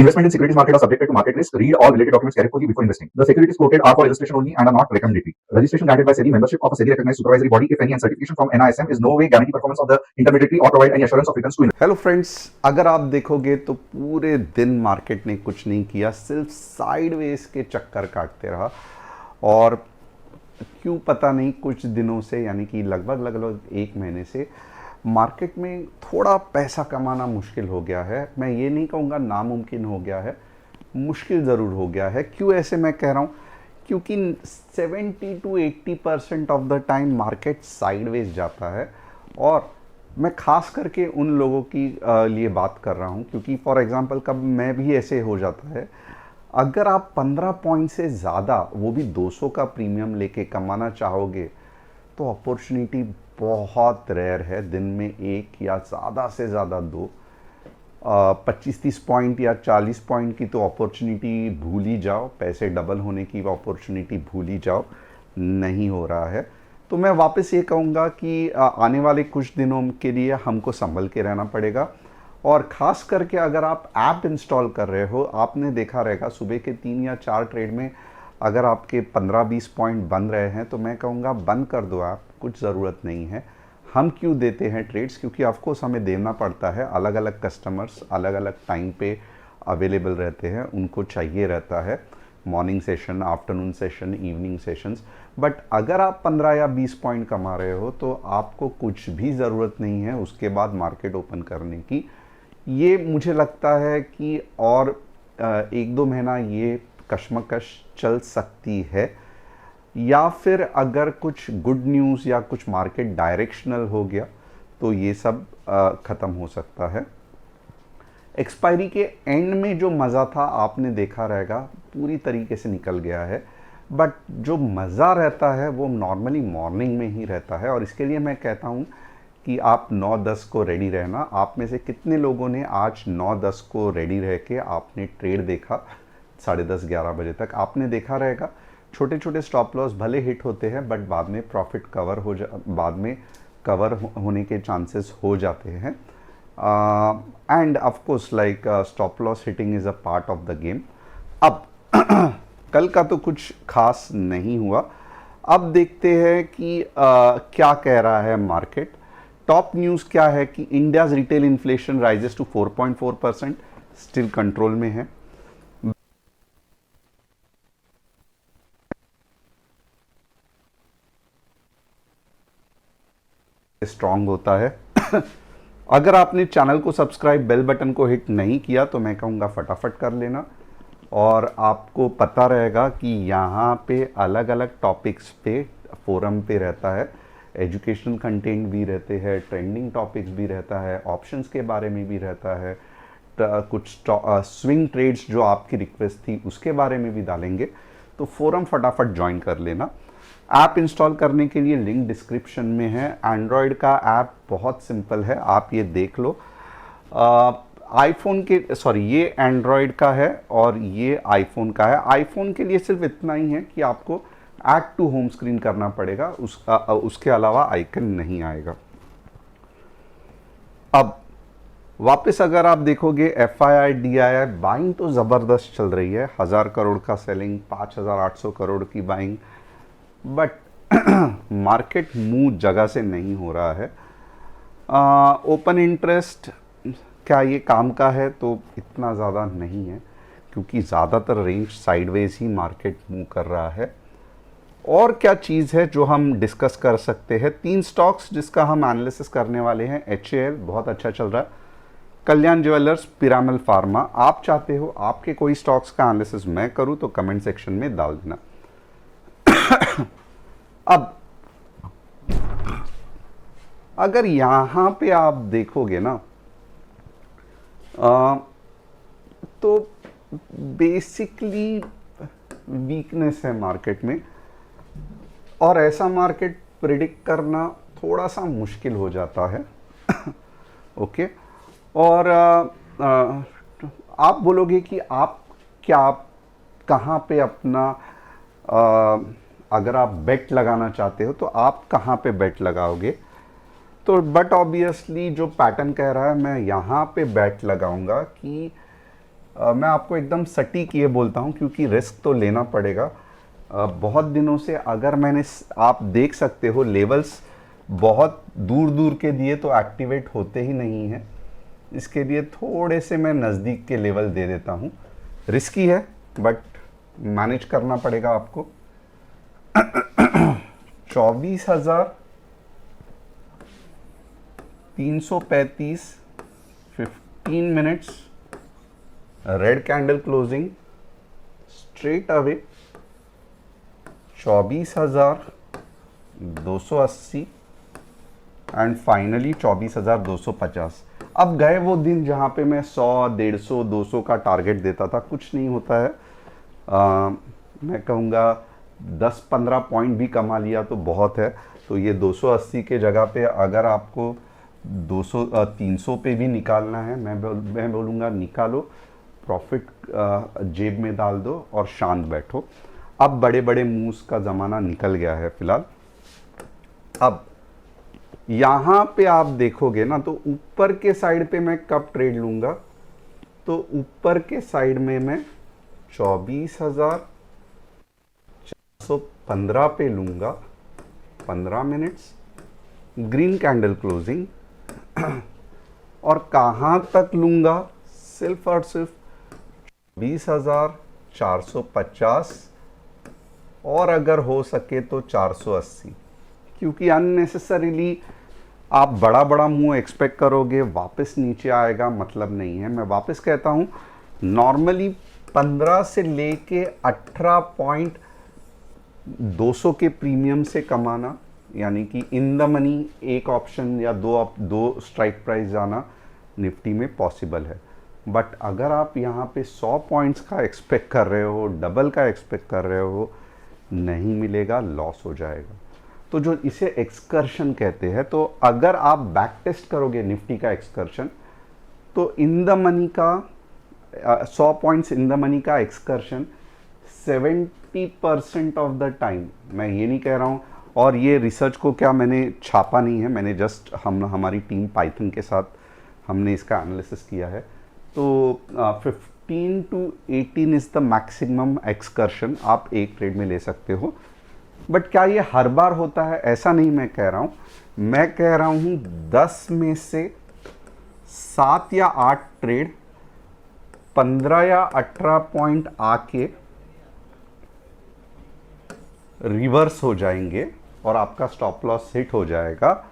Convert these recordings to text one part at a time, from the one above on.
Investment in securities market are subjected to market risk. Read all related documents carefully before investing. The securities quoted are for illustration only and are not recommendatory. Registration granted by SEBI, membership of a SEBI recognized supervisory body, if any, and certification from NISM is no way guarantee performance of the intermediary or provide any assurance of returns to investors. Hello friends, अगर आप देखोगे तो पूरे दिन market ने कुछ नहीं किया, सिर्फ साइडवेज के चक्कर काटते रहा। और क्यों पता नहीं, कुछ दिनों से यानी कि लगभग एक महीने से मार्केट में थोड़ा पैसा कमाना मुश्किल हो गया है। मैं ये नहीं कहूँगा नामुमकिन हो गया है, मुश्किल ज़रूर हो गया है। क्यों ऐसे मैं कह रहा हूँ? क्योंकि 70 to 80% of the time market sideways जाता है। और मैं खास करके उन लोगों की लिए बात कर रहा हूँ, क्योंकि फॉर एग्ज़ाम्पल कब मैं भी ऐसे हो जाता है। अगर आप 15 पॉइंट से ज़्यादा, वो भी 200 का प्रीमियम लेके कमाना चाहोगे तो अपॉर्चुनिटी बहुत रेयर है। दिन में एक या ज़्यादा से ज़्यादा दो, 25-30 पॉइंट या 40 पॉइंट की तो अपॉर्चुनिटी भूल ही जाओ, पैसे डबल होने की अपॉर्चुनिटी भूल ही जाओ, नहीं हो रहा है। तो मैं वापस ये कहूँगा कि आने वाले कुछ दिनों के लिए हमको संभल के रहना पड़ेगा। और ख़ास करके अगर आप ऐप इंस्टॉल कर रहे हो, आपने देखा रहेगा सुबह के 3 या 4 ट्रेड में अगर आपके 15-20 पॉइंट बन रहे हैं तो मैं कहूँगा बंद कर दो ऐप, कुछ ज़रूरत नहीं है। हम क्यों देते हैं ट्रेड्स? क्योंकि ऑफकोर्स हमें देना पड़ता है। अलग अलग कस्टमर्स अलग अलग टाइम पे अवेलेबल रहते हैं, उनको चाहिए रहता है morning session, afternoon session, evening sessions. But अगर आप 15 या 20 पॉइंट कमा रहे हो तो आपको कुछ भी ज़रूरत नहीं है उसके बाद मार्केट ओपन करने की। ये मुझे लगता है कि और 1-2 महीना ये कशमकश चल सकती है, या फिर अगर कुछ गुड न्यूज़ या कुछ मार्केट डायरेक्शनल हो गया तो ये सब ख़त्म हो सकता है। एक्सपायरी के एंड में जो मज़ा था आपने देखा रहेगा पूरी तरीके से निकल गया है। बट जो मज़ा रहता है वो नॉर्मली मॉर्निंग में ही रहता है। और इसके लिए मैं कहता हूँ कि आप 9-10 को रेडी रहना। आप में से कितने लोगों ने आज 9-10 को रेडी रह के आपने ट्रेड देखा 10:30-11 बजे तक? आपने देखा रहेगा छोटे छोटे स्टॉप लॉस भले हिट होते हैं बट बाद में प्रॉफिट बाद में कवर होने के चांसेस हो जाते हैं। And of course like stop loss hitting is a part of the game. अब कल का तो कुछ खास नहीं हुआ। अब देखते हैं कि क्या कह रहा है मार्केट। टॉप न्यूज़ क्या है कि India's retail inflation rises to 4.4%, still control में है। स्ट्रांग होता है। अगर आपने चैनल को सब्सक्राइब, बेल बटन को हिट नहीं किया तो मैं कहूँगा फटाफट कर लेना। और आपको पता रहेगा कि यहाँ पे अलग अलग टॉपिक्स पे फोरम पे रहता है, एजुकेशनल कंटेंट भी रहते हैं, ट्रेंडिंग टॉपिक्स भी रहता है, ऑप्शंस के बारे में भी रहता है, कुछ स्विंग ट्रेड्स जो आपकी रिक्वेस्ट थी उसके बारे में भी डालेंगे। तो फोरम फटाफट ज्वाइन कर लेना। ऐप इंस्टॉल करने के लिए लिंक डिस्क्रिप्शन में है। एंड्रॉयड का ऐप बहुत सिंपल है, आप ये देख लो। आईफोन के ये एंड्रॉयड का है और ये आईफोन का है। आईफोन के लिए सिर्फ इतना ही है कि आपको ऐड टू होम स्क्रीन करना पड़ेगा, उसके अलावा आइकन नहीं आएगा। अब वापस अगर आप देखोगे FII DII बाइंग तो ज़बरदस्त चल रही है। 1000 करोड़ का सेलिंग, 5800 करोड़ की बाइंग। बट मार्केट मूव जगह से नहीं हो रहा है। ओपन इंटरेस्ट क्या ये काम का है? तो इतना ज़्यादा नहीं है, क्योंकि ज़्यादातर रेंज साइडवेज ही मार्केट मूव कर रहा है। और क्या चीज़ है जो हम डिस्कस कर सकते हैं? 3 स्टॉक्स जिसका हम एनालिसिस करने वाले हैं। HAL बहुत अच्छा चल रहा है, कल्याण ज्वेलर्स, पिरामल फार्मा। आप चाहते हो आपके कोई स्टॉक्स का एनालिसिस मैं करूं तो कमेंट सेक्शन में डाल देना। अब अगर यहां पे आप देखोगे ना, तो बेसिकली वीकनेस है मार्केट में, और ऐसा मार्केट प्रिडिक्ट करना थोड़ा सा मुश्किल हो जाता है। ओके। और आप बोलोगे कि आप कहाँ पे अपना अगर आप बेट लगाना चाहते हो तो आप कहाँ पे बेट लगाओगे? तो बट ऑब्वियसली जो पैटर्न कह रहा है, मैं यहाँ पे बेट लगाऊंगा कि मैं आपको एकदम सटीक ये बोलता हूँ क्योंकि रिस्क तो लेना पड़ेगा। बहुत दिनों से अगर आप देख सकते हो लेवल्स बहुत दूर दूर के दिए तो एक्टिवेट होते ही नहीं हैं। इसके लिए थोड़े से मैं नज़दीक के लेवल दे देता हूँ। रिस्की है बट मैनेज करना पड़ेगा आपको। 24,335 15 minutes red candle closing straight away 24,280 and finally 24,250। अब गए वो दिन जहाँ पे मैं 100, 150, 200 का टारगेट देता था। कुछ नहीं होता है। मैं कहूँगा 10-15 पॉइंट भी कमा लिया तो बहुत है। तो ये 280 के जगह पे अगर आपको 200 300 पे भी निकालना है, मैं बोलूँगा निकालो, प्रॉफिट जेब में डाल दो और शांत बैठो। अब बड़े बड़े मूव्स का ज़माना निकल गया है फ़िलहाल। अब यहाँ पे आप देखोगे ना तो ऊपर के साइड पे मैं कब ट्रेड लूँगा, तो ऊपर के साइड में मैं 24,415 पे लूँगा 15 मिनट्स ग्रीन कैंडल क्लोजिंग। और कहाँ तक लूँगा, सिर्फ और सिर्फ 20,450 और अगर हो सके तो 480, क्योंकि अननेसेसरीली आप बड़ा बड़ा मूव एक्सपेक्ट करोगे वापस नीचे आएगा, मतलब नहीं है। मैं वापस कहता हूँ, नॉर्मली 15 से लेके 18 पॉइंट 200 के प्रीमियम से कमाना, यानी कि इन द मनी एक ऑप्शन या दो स्ट्राइक प्राइस जाना निफ्टी में पॉसिबल है। बट अगर आप यहाँ पे 100 पॉइंट्स का एक्सपेक्ट कर रहे हो, डबल का एक्सपेक्ट कर रहे हो, नहीं मिलेगा, लॉस हो जाएगा। तो जो इसे एक्सकर्शन कहते हैं, तो अगर आप बैक टेस्ट करोगे निफ्टी का एक्सकर्शन, तो इन द मनी का 100 पॉइंट्स इन द मनी का एक्सकर्शन 70% ऑफ द टाइम, मैं ये नहीं कह रहा हूँ, और ये रिसर्च को क्या मैंने छापा नहीं है, मैंने जस्ट हमारी टीम पाइथन के साथ हमने इसका एनालिसिस किया है। तो 15 to 18 is the maximum excursion आप एक ट्रेड में ले सकते हो। बट क्या ये हर बार होता है, ऐसा नहीं मैं कह रहा हूँ। मैं कह रहा हूँ 10 में से 7 या 8 ट्रेड 15 या 18 पॉइंट आके रिवर्स हो जाएंगे और आपका स्टॉप लॉस हिट हो जाएगा।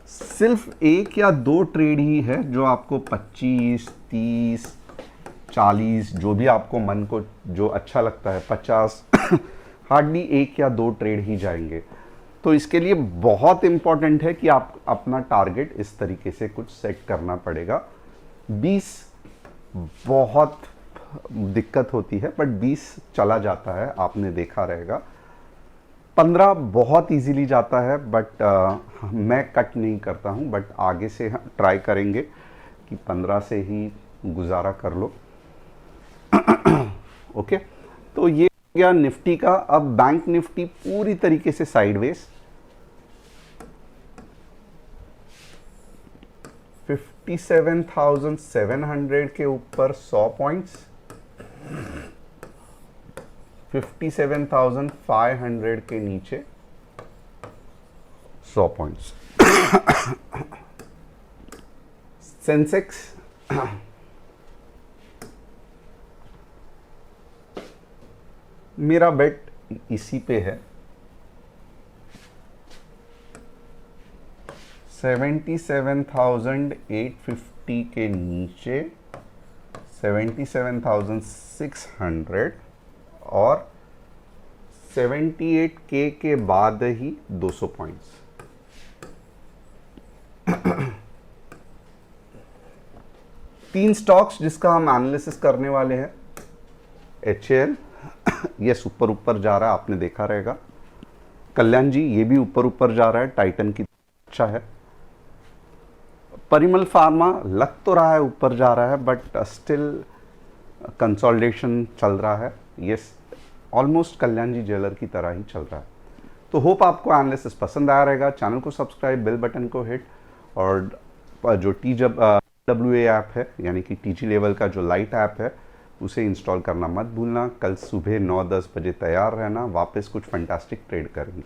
सिर्फ 1 या 2 ट्रेड ही है जो आपको 25, 30, 40, जो भी आपको मन को जो अच्छा लगता है, 50 हार्डली 1 या 2 ट्रेड ही जाएंगे। तो इसके लिए बहुत इंपॉर्टेंट है कि आप अपना टारगेट इस तरीके से कुछ सेट करना पड़ेगा। 20 बहुत दिक्कत होती है, बट 20 चला जाता है, आपने देखा रहेगा। 15 बहुत इजीली जाता है, बट मैं कट नहीं करता हूं, बट आगे से ट्राई करेंगे कि 15 से ही गुजारा कर लो। ओके, तो ये गया निफ्टी का। अब बैंक निफ्टी पूरी तरीके से साइडवेज 57,700 के ऊपर 100 पॉइंट्स, 57,500 के नीचे 100 पॉइंट्स। सेंसेक्स मेरा बेट इसी पे है। 77,850 के नीचे 77,600 और 78K के बाद ही 200 पॉइंट्स। तीन स्टॉक्स जिसका हम एनालिसिस करने वाले हैं। HAL, यस ऊपर ऊपर जा रहा है, आपने देखा रहेगा। कल्याण जी, ये भी ऊपर ऊपर जा रहा है, टाइटन की अच्छा है। परिमल फार्मा लग तो रहा है ऊपर जा रहा है, बट स्टिल कंसोलिडेशन चल रहा है। यस, ऑलमोस्ट कल्याण जी ज्वेलर की तरह ही चल रहा है। तो होप आपको एनालिसिस पसंद आया रहेगा। चैनल को सब्सक्राइब, बेल बटन को हिट, और जो TWA ऐप है, यानी कि TG लेवल का जो लाइट ऐप है, उसे इंस्टॉल करना मत भूलना। कल सुबह 9-10 बजे तैयार रहना, वापस कुछ फंटास्टिक ट्रेड करेंगे।